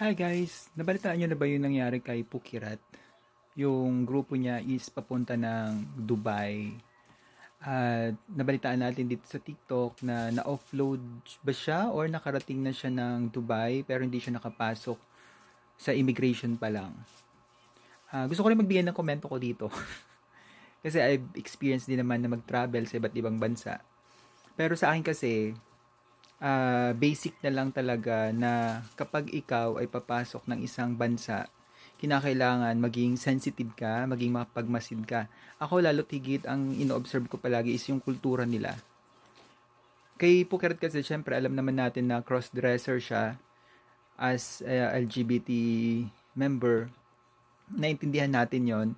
Hi guys! Nabalitaan niyo na ba yung nangyari kay Pukirat? Yung grupo niya is papunta ng Dubai. At nabalitaan natin dito sa TikTok na na-offload ba siya or nakarating na siya ng Dubai pero hindi siya nakapasok sa immigration pa lang. Gusto ko rin magbigay ng komento ko dito. Kasi I've experienced din naman na mag-travel sa iba't ibang bansa. Pero sa akin kasi, basic na lang talaga na kapag ikaw ay papasok ng isang bansa, kinakailangan maging sensitive ka, maging mapagmasid ka. Ako lalo't higit ang ino-observe ko palagi is yung kultura nila. Kay Phuket kasi syempre alam naman natin na cross-dresser siya as LGBT member. Naintindihan natin yon.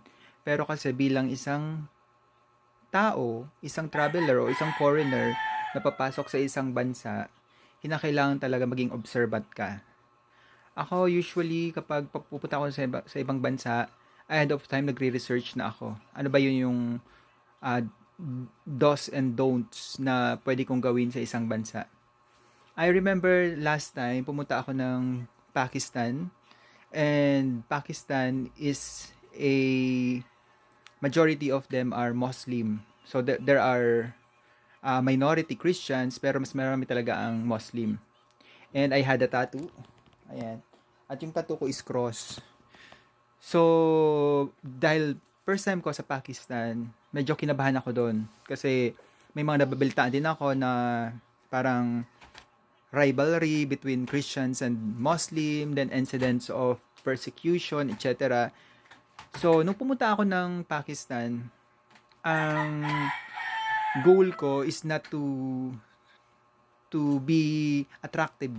Pero kasi bilang isang tao, isang traveler o isang foreigner na papasok sa isang bansa, kinakailangan talaga maging observant ka. Ako usually kapag pupunta ako sa ibang bansa, ahead of time nagre-research na ako. Ano ba yun yung uh, do's and don'ts na pwede kong gawin sa isang bansa. I remember last time pumunta ako ng Pakistan, and Pakistan is a majority of them are Muslim. So there are minority Christians pero mas marami talaga ang Muslim. And I had a tattoo. Ayan. At yung tattoo ko is cross. So, dahil first time ko sa Pakistan, medyo kinabahan ako doon. Kasi may mga nababaltaan din ako na parang rivalry between Christians and Muslim, then incidents of persecution, etc. So, nung pumunta ako ng Pakistan, ang goal ko is not to be attractive.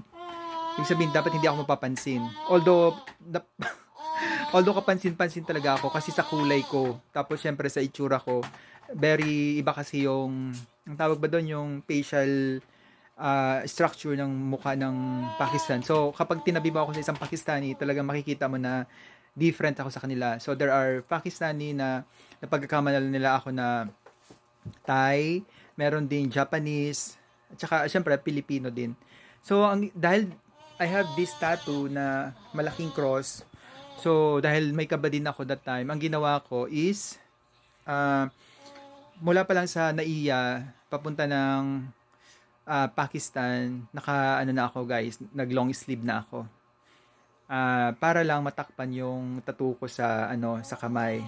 Ibig sabihin, dapat hindi ako mapapansin. Although kapansin-pansin talaga ako kasi sa kulay ko, tapos syempre sa itsura ko, very iba kasi ang tawag ba doon, yung facial structure ng mukha ng Pakistan. So, kapag tinabi mo ako sa isang Pakistani, talagang makikita mo na different ako sa kanila. So, there are Pakistani na napagkakamalan nila ako na Thai, meron din Japanese, at saka syempre Pilipino din. So, dahil I have this tattoo na malaking cross, so dahil may kaba din ako that time, ang ginawa ko is uh, mula pa lang sa Naiya papunta ng Pakistan, naka ano na ako guys, nag long sleeve na ako. Para lang matakpan yung tattoo ko sa sa kamay.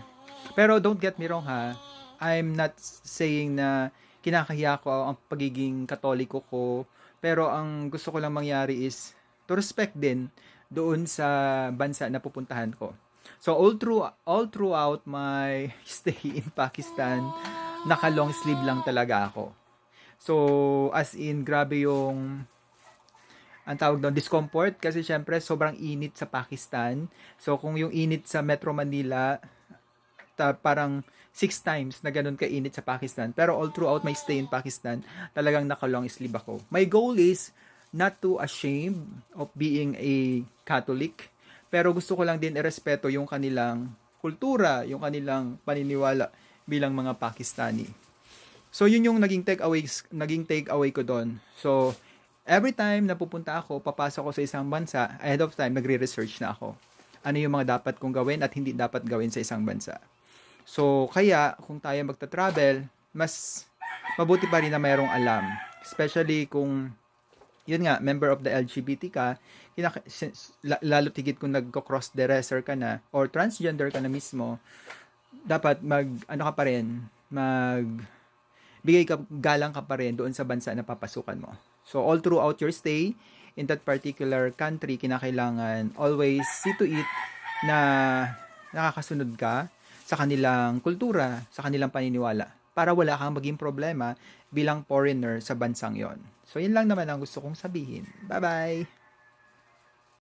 Pero don't get me wrong ha. I'm not saying na kinakahiya ko ang pagiging katoliko ko. Pero ang gusto ko lang mangyari is to respect din doon sa bansa na pupuntahan ko. So all throughout my stay in Pakistan, naka long sleeve lang talaga ako. So as in grabe yung ang tawag doon, discomfort kasi syempre sobrang init sa Pakistan. So kung yung init sa Metro Manila, parang 6 times na ganun kainit sa Pakistan. Pero all throughout my stay in Pakistan, talagang naka-long sleeve ako. My goal is not to ashamed of being a Catholic, pero gusto ko lang din irespeto yung kanilang kultura, yung kanilang paniniwala bilang mga Pakistani. So yun yung naging take away ko doon. So every time na pupunta ako, papasok ko sa isang bansa, ahead of time nagre-research na ako. Ano yung mga dapat kong gawin at hindi dapat gawin sa isang bansa. So, kaya, kung tayo magta-travel, mas mabuti pa rin na mayroong alam. Especially kung, yun nga, member of the LGBT ka, lalo tigit kung nagko-cross-dresser ka na, or transgender ka na mismo, dapat ano ka pa rin, bigay ka, galang ka pa rin doon sa bansa na papasukan mo. So, all throughout your stay in that particular country, kinakailangan always see to it na nakakasunod ka sa kanilang kultura, sa kanilang paniniwala, para wala kang maging problema bilang foreigner sa bansang yon. So, yun lang naman ang gusto kong sabihin. Bye-bye!